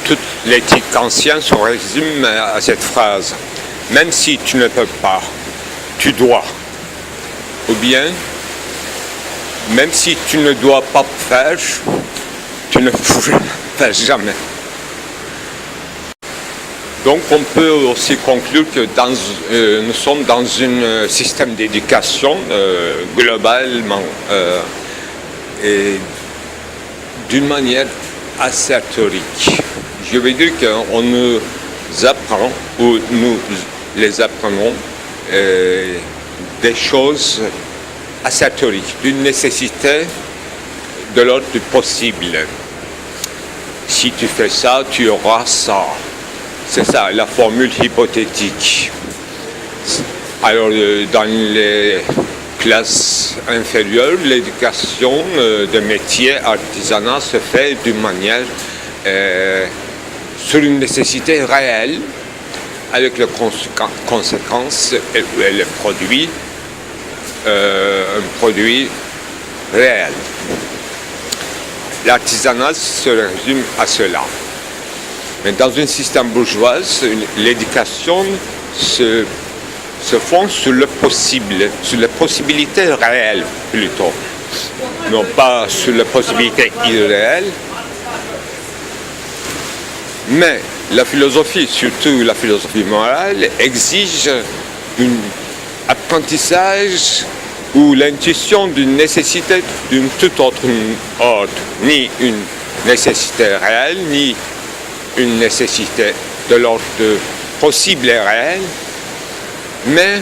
Toute l'éthique ancienne se résume à cette phrase. Même si tu ne peux pas, tu dois. Ou bien, même si tu ne dois pas faire, tu ne pourras faire jamais. Donc on peut aussi conclure que nous sommes dans un système d'éducation globalement et d'une manière assez théorique. Je veux dire qu'on nous apprend ou nous les apprenons des choses assez théoriques, d'une nécessité de l'ordre du possible. Si tu fais ça, tu auras ça. C'est ça, la formule hypothétique. Alors, dans les classes inférieures, l'éducation de métier artisanat se fait d'une manière sur une nécessité réelle, avec les conséquences et le produit, un produit réel. L'artisanat se résume à cela. Mais dans un système bourgeois, l'éducation se fonde sur le possible, sur les possibilités réelles plutôt, non pas sur les possibilités irréelles. Mais la philosophie, surtout la philosophie morale, exige un apprentissage ou l'intuition d'une nécessité d'une toute autre ordre, ni une nécessité réelle, ni une nécessité de l'ordre possible et réel, mais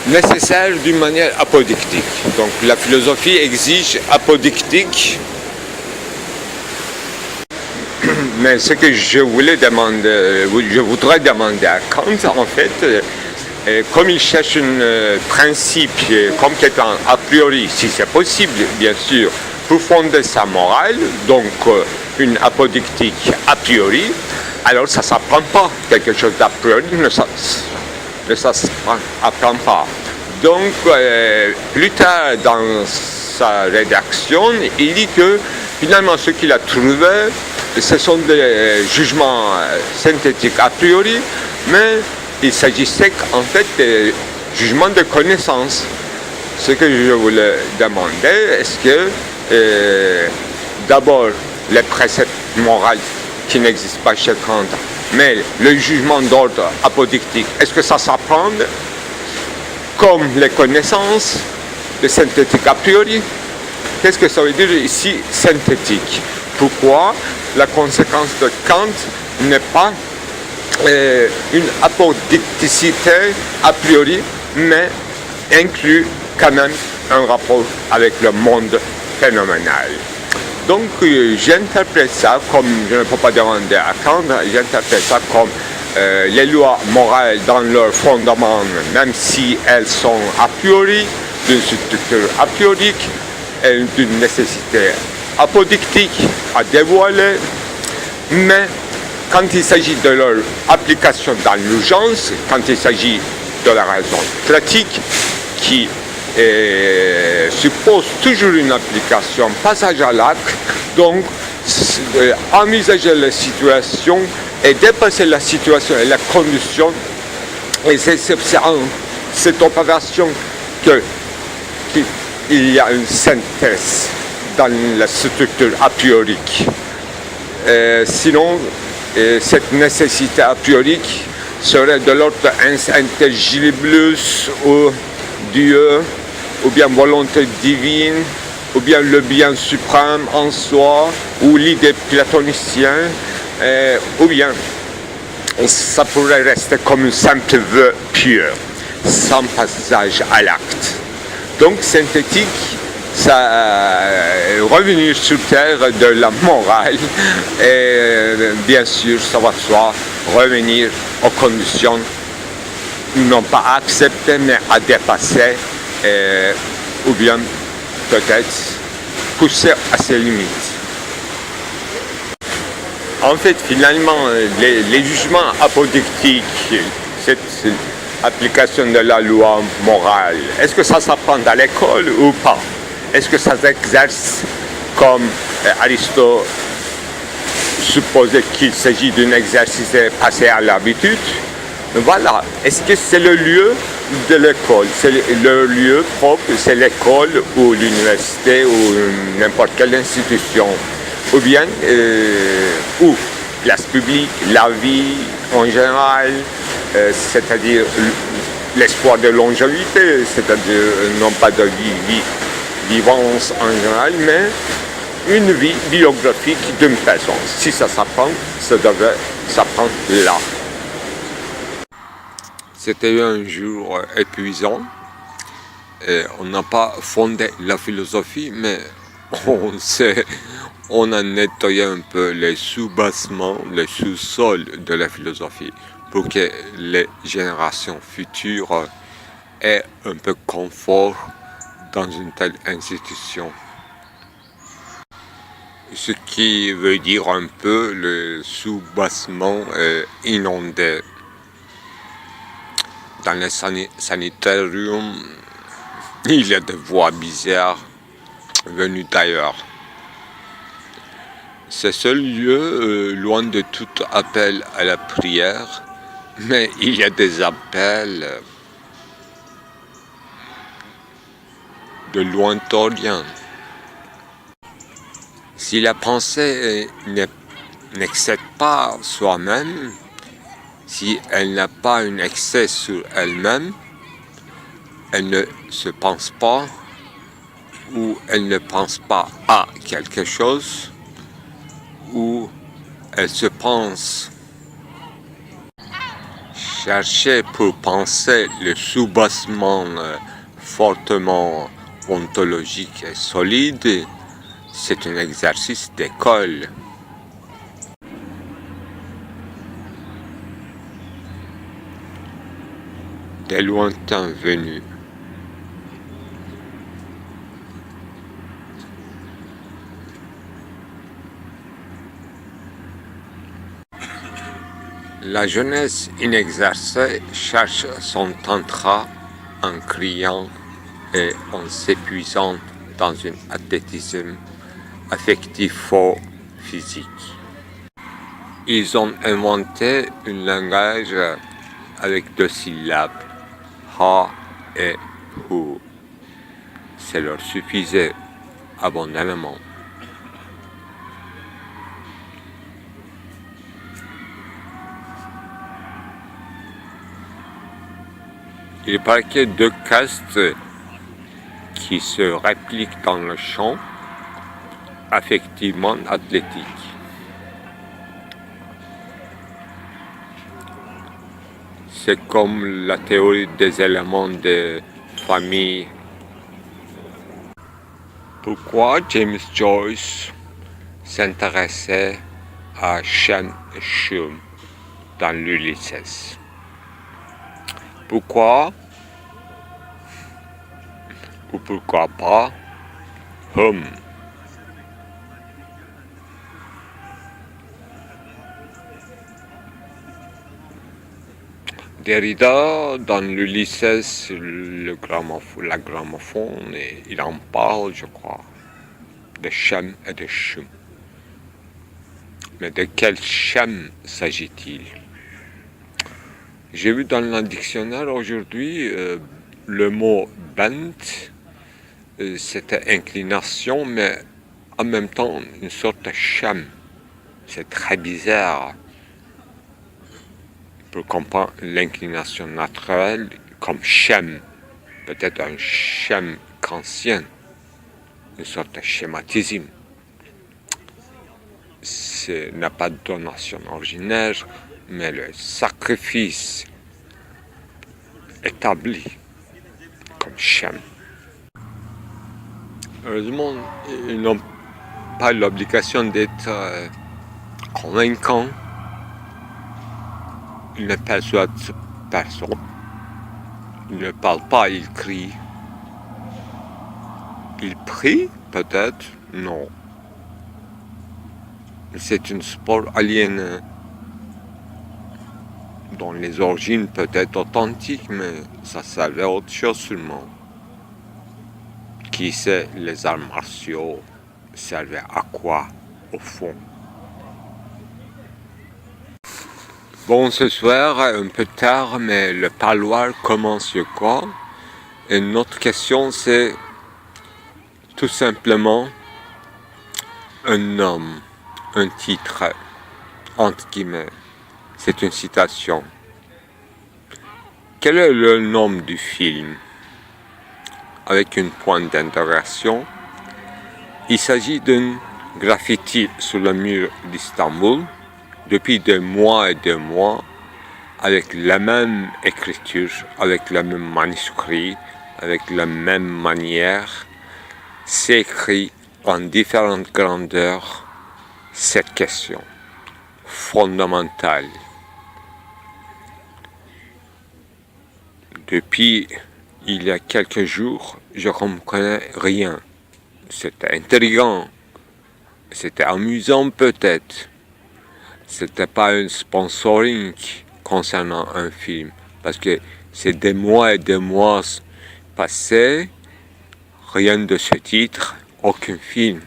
nécessaire d'une manière apodictique. Donc la philosophie exige apodictique, mais ce que je voudrais demander à Kant, en fait, comme il cherche un principe comme étant a priori, si c'est possible, bien sûr, pour fonder sa morale, donc une apodictique a priori, alors ça ne s'apprend pas. Quelque chose d'a priori ne s'apprend pas. Donc, plus tard dans sa rédaction, il dit que finalement ce qu'il a trouvé, ce sont des jugements synthétiques a priori, mais il s'agissait en fait de jugements de connaissance. Ce que je voulais demander, est-ce que d'abord les préceptes moraux qui n'existent pas chez Kant, mais le jugement d'ordre apodictique, est-ce que ça s'apprend comme les connaissances de synthétique a priori? Qu'est-ce que ça veut dire ici synthétique? Pourquoi la conséquence de Kant n'est pas une apodicticité a priori, mais inclut quand même un rapport avec le monde phénoménal. Donc j'interprète ça comme, je ne peux pas demander à Kant, j'interprète ça comme les lois morales dans leur fondement, même si elles sont a priori, d'une structure a priorique, et d'une nécessité apodictique à dévoiler, mais quand il s'agit de leur application dans l'urgence, quand il s'agit de la raison pratique, qui suppose toujours une application passage à l'acte, donc envisager la situation et dépasser la situation et la condition, et c'est en cette opération qu'il y a une synthèse dans la structure a priorique. Sinon, cette nécessité a priorique serait de l'ordre intelligibilus ou Dieu, ou bien volonté divine, ou bien le bien suprême en soi, ou l'idée platonicienne, ou bien ça pourrait rester comme un simple vœu pieux, sans passage à l'acte. Donc synthétique, ça revenir sur terre de la morale et bien sûr, ça va soit revenir aux conditions non pas à accepter mais à dépasser ou bien peut-être pousser à ses limites. En fait, finalement, les jugements apodictiques, cette application de la loi morale, est-ce que ça s'apprend à l'école ou pas? Est-ce que ça s'exerce comme Aristote supposer qu'il s'agit d'un exercice passé à l'habitude. Voilà. Est-ce que c'est le lieu de l'école? C'est le lieu propre, c'est l'école ou l'université ou n'importe quelle institution. Ou bien, ou place publique, la vie en général, c'est-à-dire l'espoir de longévité, c'est-à-dire non pas de vivance en général, mais une vie biographique d'une personne. Si ça s'apprend, ça devrait s'apprendre là. C'était un jour épuisant. Et on n'a pas fondé la philosophie, mais on a nettoyé un peu les sous-bassements, les sous-sols de la philosophie pour que les générations futures aient un peu de confort dans une telle institution. Ce qui veut dire un peu le sous-bassement inondé. Dans les sanitariums, il y a des voix bizarres venues d'ailleurs. C'est ce lieu loin de tout appel à la prière, mais il y a des appels de lointain. Si la pensée n'excède pas soi-même, si elle n'a pas un excès sur elle-même, elle ne se pense pas ou elle ne pense pas à quelque chose ou elle se pense. Chercher pour penser le sous-bassement fortement ontologique et solide, c'est un exercice d'école. Des lointains venus. La jeunesse inexercée cherche son tantra en criant et en s'épuisant dans un athlétisme affectif faux physique. Ils ont inventé un langage avec 2 syllabes, ha et hu. Ça leur suffisait abondamment. Il paraît qu'il y a 2 castes qui se répliquent dans le champ, affectivement athlétique. C'est comme la théorie des éléments de famille. Pourquoi James Joyce s'intéressait à Shem et Shum dans l'Ulysses? Pourquoi ou pourquoi pas Hum? Derrida, dans l'Ulysses, la gramophone, et il en parle, je crois, de Shem et de Shum. Mais de quel Shem s'agit-il? J'ai vu dans le dictionnaire aujourd'hui le mot bent, c'était inclination, mais en même temps une sorte de Shem. C'est très bizarre. Pour comprendre l'inclination naturelle comme Shem, peut-être un Shem kantien, une sorte de schématisme. Ce n'a pas de donation originaire, mais le sacrifice établi comme Shem. Heureusement, ils n'ont pas l'obligation d'être convaincants. Ils ne persuadent personne. Ils ne parlent pas, ils crient. Ils prient, peut-être? Non. C'est un sport alien dont les origines peut-être authentiques, mais ça servait à autre chose seulement. Qui sait, les arts martiaux servaient à quoi, au fond? Bon, ce soir, un peu tard, mais le parloir commence, je crois. Et notre question, c'est tout simplement un nom, un titre, entre guillemets. C'est une citation. Quel est le nom du film? Avec une pointe d'interrogation. Il s'agit d'un graffiti sur le mur d'Istanbul depuis des mois et des mois, avec la même écriture, avec le même manuscrit, avec la même manière. C'est écrit en différentes grandeurs cette question fondamentale. Depuis il y a quelques jours, je ne comprenais rien. C'était intriguant, c'était amusant peut-être. C'était pas un sponsoring concernant un film, parce que c'est des mois et des mois passés, rien de ce titre, aucun film.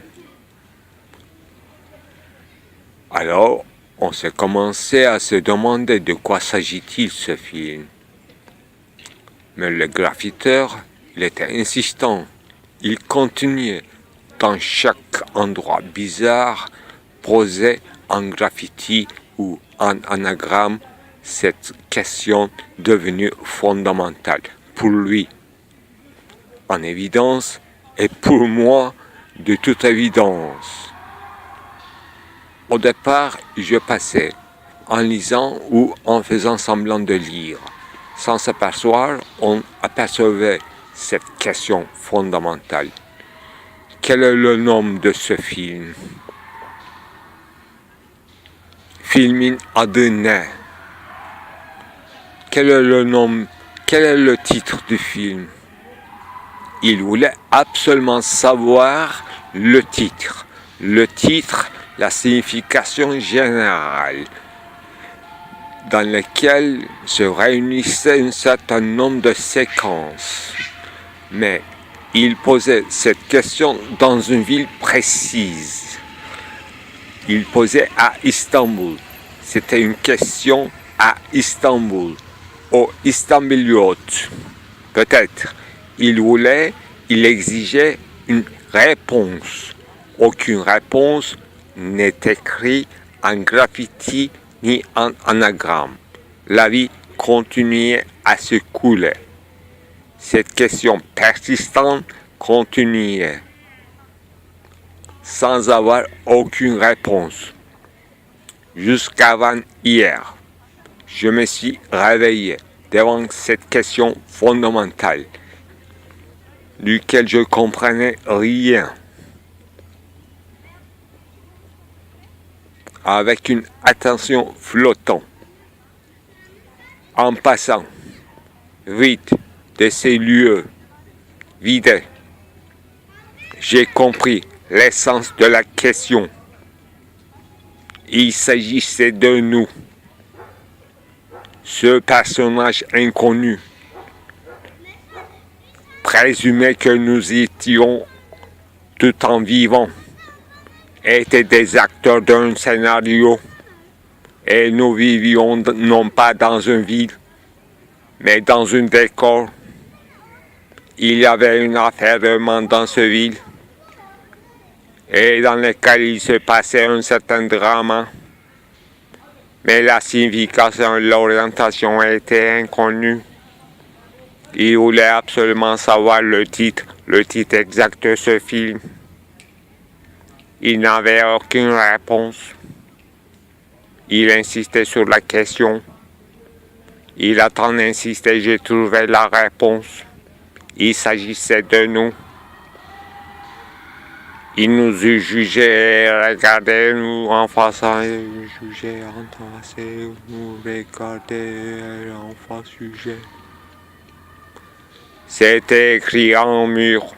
Alors, on s'est commencé à se demander de quoi s'agit-il ce film. Mais le graffiteur, il était insistant. Il continuait dans chaque endroit bizarre, posait en graffiti ou en anagramme cette question devenue fondamentale pour lui, en évidence, et pour moi, de toute évidence. Au départ, je passais en lisant ou en faisant semblant de lire. Sans s'apercevoir, on apercevait cette question fondamentale. Quel est le nom de ce film? Filmin adı ne? Quel est le nom, quel est le titre du film? Il voulait absolument savoir le titre, la signification générale, dans laquelle se réunissait un certain nombre de séquences. Mais il posait cette question dans une ville précise. Il posait à Istanbul. C'était une question à Istanbul, au Istanbuliot. Peut-être. Il exigeait une réponse. Aucune réponse n'est écrite en graffiti ni en anagramme. La vie continuait à se couler. Cette question persistante continuait, sans avoir aucune réponse. Jusqu'avant hier, je me suis réveillé devant cette question fondamentale, duquel je ne comprenais rien. Avec une attention flottante, en passant vite de ces lieux vides, j'ai compris l'essence de la question. Il s'agissait de nous, ce personnage inconnu, présumé que nous étions tout en vivant, étaient des acteurs d'un scénario, et nous vivions non pas dans une ville, mais dans un décor. Il y avait une affaire dans cette ville, et dans lequel il se passait un certain drame, mais la signification et l'orientation étaient inconnues. Il voulait absolument savoir le titre exact de ce film. Il n'avait aucune réponse. Il insistait sur la question. Il a tant insisté, j'ai trouvé la réponse. Il s'agissait de nous. Il nous eût jugés et regardait nous en face. Il jugeait en face et nous regardait en face sujet. C'était écrit en mur.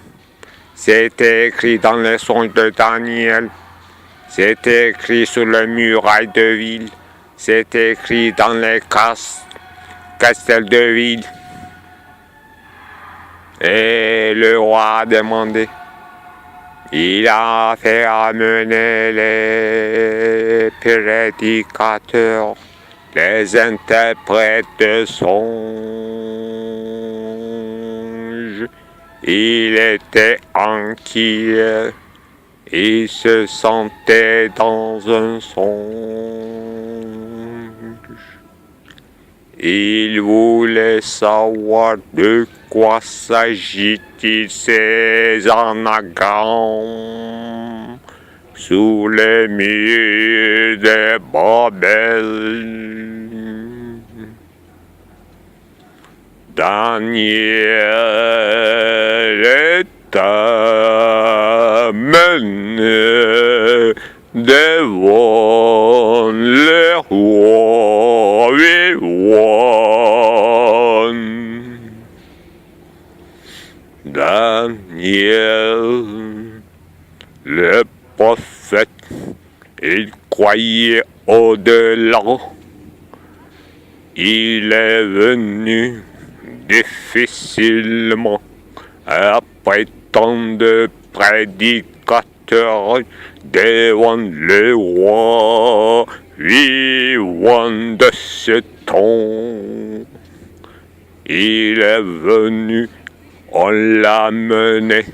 C'était écrit dans les songes de Daniel. C'était écrit sur le muraille de ville. C'était écrit dans les castels de ville. Et le roi a demandé. Il a fait amener les prédicateurs les interprètes de songes. Il était inquiet, il se sentait dans un songe. Il voulait savoir de quoi s'agit-il ces anagrammes sous les murs de Babel. Daniel est amené devant le roi Vivan. Daniel, le prophète, il croyait au-delà. Il est venu difficilement après tant de prédicateurs devant le roi vivant de ce temps. Il est venu, on l'a mené,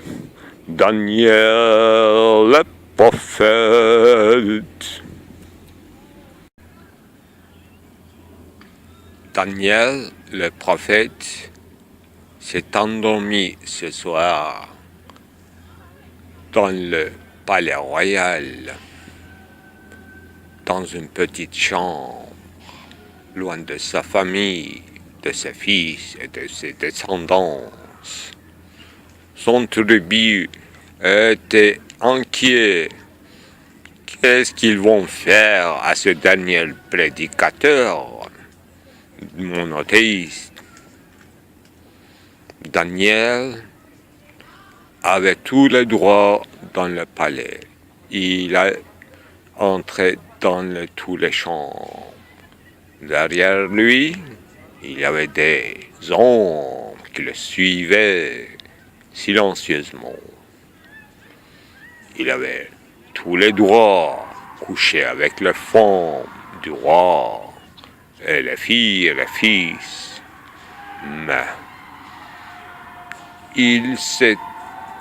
Daniel le prophète. Daniel le prophète s'est endormi ce soir dans le palais royal, dans une petite chambre, loin de sa famille, de ses fils et de ses descendants. Son tribu était inquiet. Qu'est-ce qu'ils vont faire à ce Daniel prédicateur monothéiste? Daniel avait tous les droits dans le palais. Il a entré dans tous les chambres. Derrière lui, il y avait des hommes qui le suivaient silencieusement. Il avait tous les droits, coucher avec les femmes du roi, et les filles et les fils. Mais il s'est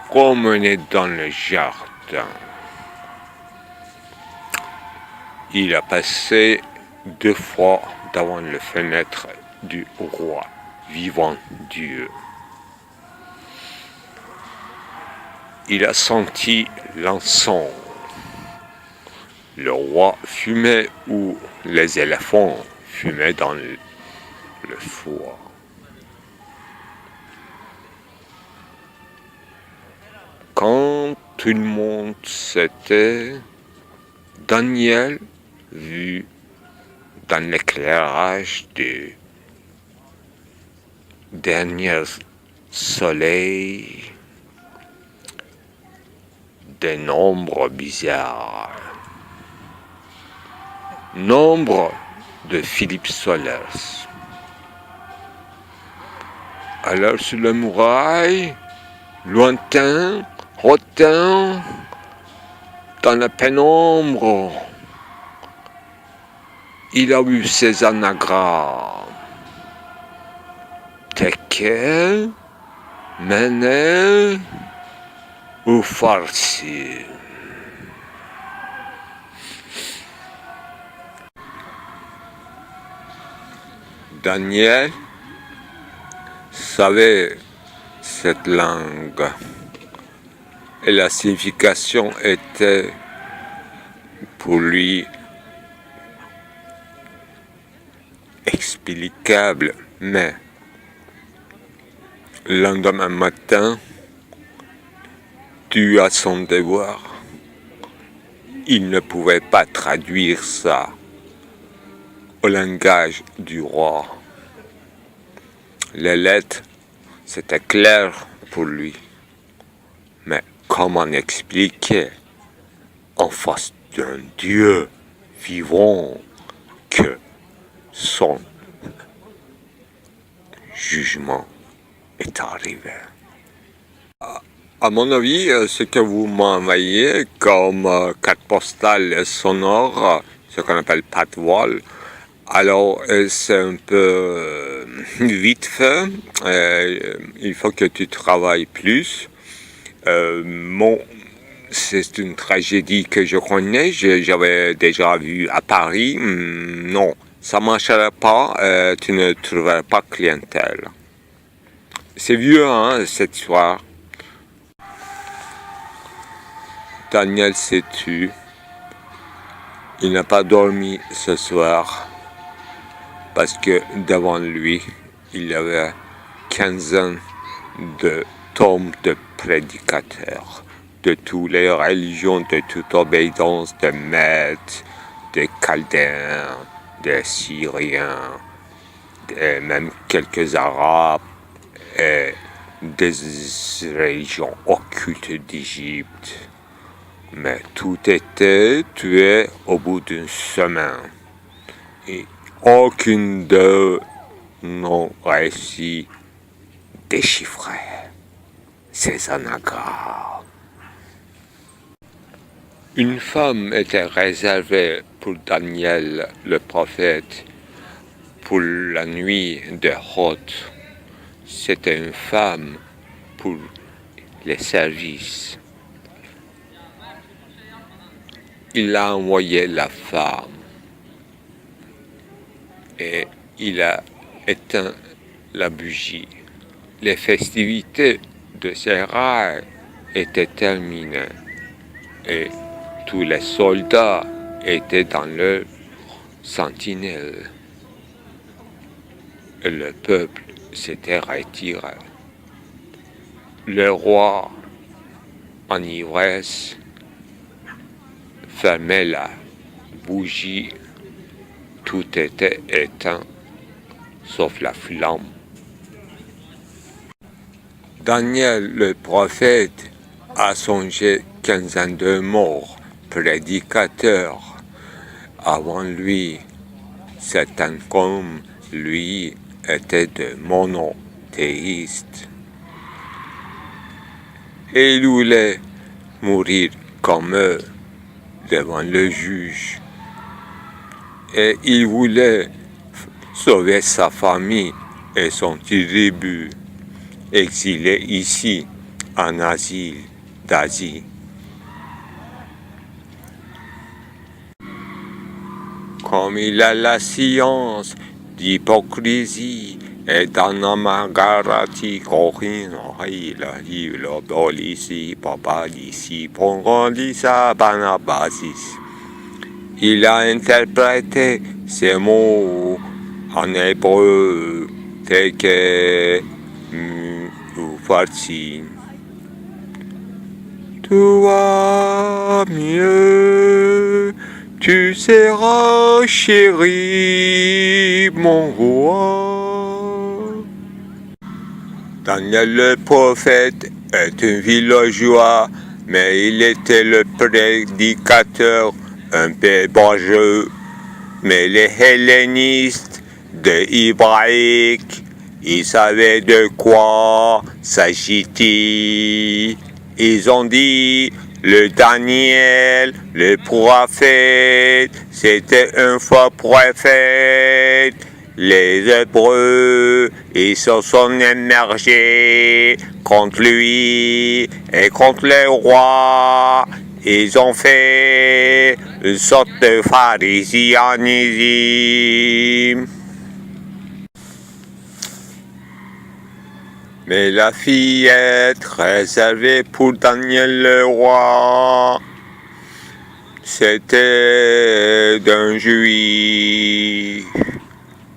promené dans le jardin. Il a passé 2 fois devant les fenêtres du roi vivant Dieu. Il a senti l'encens. Le roi fumait ou les éléphants fumaient dans le four. Quand tout le monde s'était, Daniel vit dans l'éclairage du dernier soleil des nombres bizarres. Nombre de Philippe Solers. Alors sur la muraille, lointain, hautain, dans la pénombre, il a vu ces anagrammes. Tekel, Menel ou Farsi. Daniel savait cette langue et la signification était pour lui explicable, mais le lendemain matin, dû à son devoir, il ne pouvait pas traduire ça au langage du roi. Les lettres, c'était clair pour lui. Mais comment expliquer en face d'un Dieu vivant que son jugement est arrivé? À mon avis, ce que vous m'envoyez comme carte postale sonore, ce qu'on appelle patois, Alors, c'est un peu vite fait. Il faut que tu travailles plus. C'est une tragédie que je connais. J'avais déjà vu à Paris. Non, ça ne marcherait pas. Tu ne trouverais pas clientèle. C'est vieux, hein, cette histoire. Daniel s'est tué. Il n'a pas dormi ce soir parce que devant lui, il y avait 15 ans de tombes de prédicateurs de toutes les religions, de toute obéissance, de Mèdes, des Chaldéens, des Syriens, et même quelques Arabes et des régions occultes d'Égypte. Mais tout était tué au bout d'une semaine. Et aucune d'eux n'a réussi à déchiffrer ces anagrammes. Une femme était réservée pour Daniel le prophète pour la nuit de Hôte. C'était une femme pour les services. Il a envoyé la femme et il a éteint la bougie. Les festivités de Sérail étaient terminées et tous les soldats étaient dans leur sentinelle. Et le peuple s'était retiré. Le roi, en ivresse, fermait la bougie, tout était éteint, sauf la flamme. Daniel le prophète a songé 15 ans de morts, prédicateurs. Avant lui, certains comme lui étaient de monothéistes. Et il voulait mourir comme eux devant le juge. Et il voulait sauver sa famille et son tribu, exilé ici, en Asie, d'Asie. Comme il a la science d'hypocrisie et d'anamagarati il a interprété ces mots en hébreu tel que ou farsi. Tu vas mieux, tu seras chéri, mon roi. Daniel le prophète est un villageois, mais il était le prédicateur un peu bourgeois. Mais les hellénistes de hébraïque, ils savaient de quoi s'agit-il. Ils ont dit, le Daniel, le prophète, c'était un faux prophète. Les Hébreux, ils se sont émergés contre lui et contre les rois. Ils ont fait une sorte de pharisianisme. Mais la fillette réservée pour Daniel le roi, c'était d'un juif.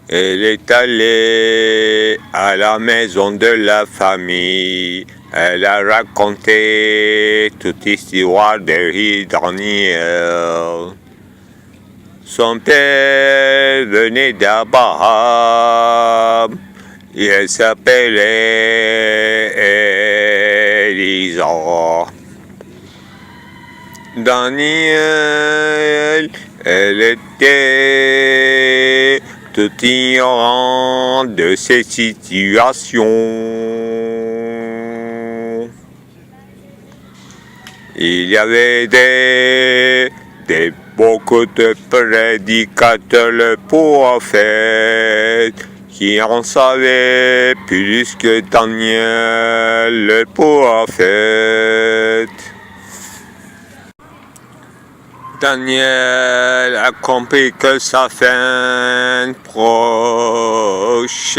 Elle est allée à la maison de la famille. Elle a raconté toute l'histoire de Daniel. Son père venait d'Abraham. Et elle s'appelait Elisa. Daniel, elle était tout ignorante de cette situation. Il y avait des beaucoup de prédicateurs, le prophète, qui en savait plus que Daniel, le prophète. Daniel a compris que sa fin proche.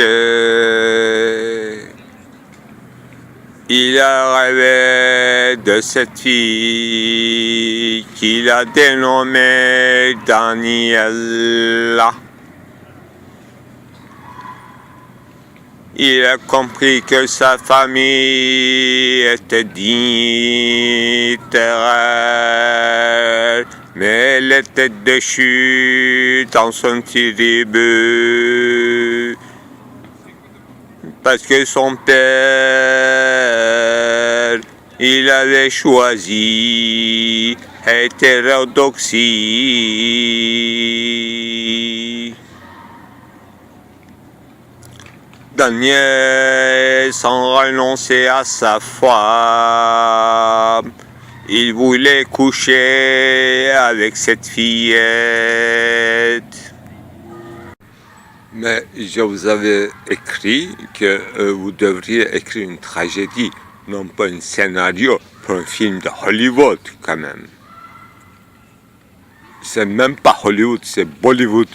Il a rêvé de cette fille qu'il a dénommée Daniela. Il a compris que sa famille était dignitaire, mais elle était déchue dans son tribu. Parce que son père, il avait choisi hétérodoxie. Daniel, sans renoncer à sa foi, il voulait coucher avec cette fillette. Mais je vous avais écrit que vous devriez écrire une tragédie, non pas un scénario pour un film de Hollywood quand même. C'est même pas Hollywood, c'est Bollywood.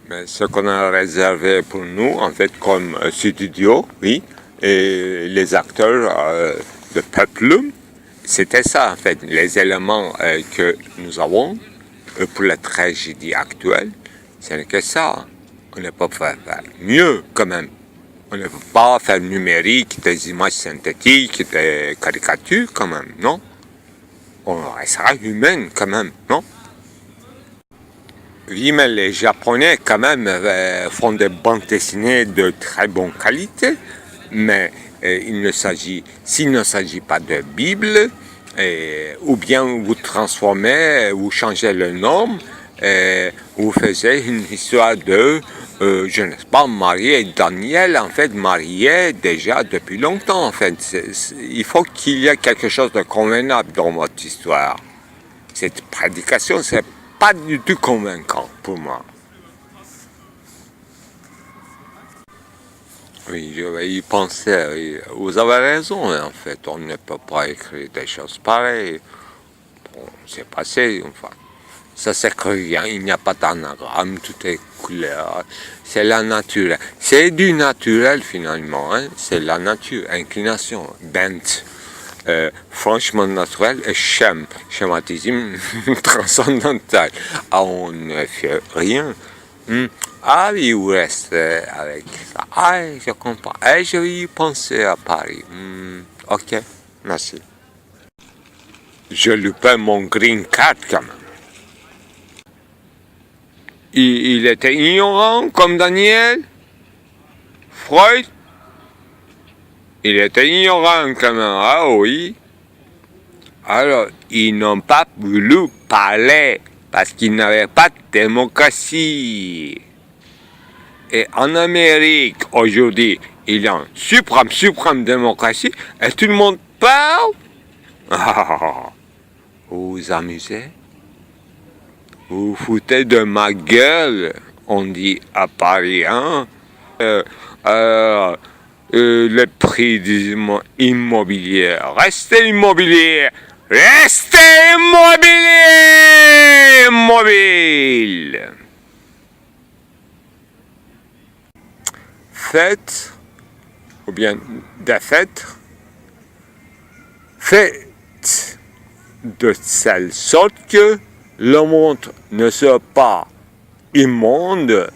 Mais ce qu'on a réservé pour nous, en fait, comme studio, oui, et les acteurs de Peplum, c'était ça, en fait, les éléments que nous avons pour la tragédie actuelle. Ce n'est que ça. On ne peut pas faire mieux quand même. On ne peut pas faire numérique, des images synthétiques, des caricatures quand même, non? On restera humain quand même, non? Oui, mais les Japonais quand même font des bandes dessinées de très bonne qualité, mais s'il ne s'agit pas de Bible, ou bien vous transformez, vous changez le nom, vous faisiez une histoire de, je ne sais pas, Marie et Daniel, en fait, mariés déjà depuis longtemps, en fait. Il faut qu'il y ait quelque chose de convenable dans votre histoire. Cette prédication, c'est pas du tout convaincant pour moi. Oui, je vais y penser. Oui. Vous avez raison, en fait. On ne peut pas écrire des choses pareilles. Bon, c'est passé, enfin. Ça s'écrit rien, il n'y a pas d'anagramme, tout est couleur. C'est la nature. C'est du naturel, finalement. Hein? C'est la nature, inclination, bent. Franchement naturel et schématisme transcendantal. Ah, on ne fait rien. Ah oui, vous restez avec ça. Ah, je comprends. Et je vais y penser à Paris. Ok, merci. Je lui paie mon green card quand même. Il était ignorant comme Daniel. Freud. Il était ignorant quand même, ah oui. Alors, ils n'ont pas voulu parler parce qu'ils n'avaient pas de démocratie. Et en Amérique, aujourd'hui, il y a une suprême démocratie et tout le monde parle. Vous vous amusez? Vous vous foutez de ma gueule, on dit à Paris, hein? Le prix des immobiliers. Restez immobilier. Restez immobilier. Mobile. Faites, ou bien défaites, faites de telle sorte que le monde ne soit pas immonde,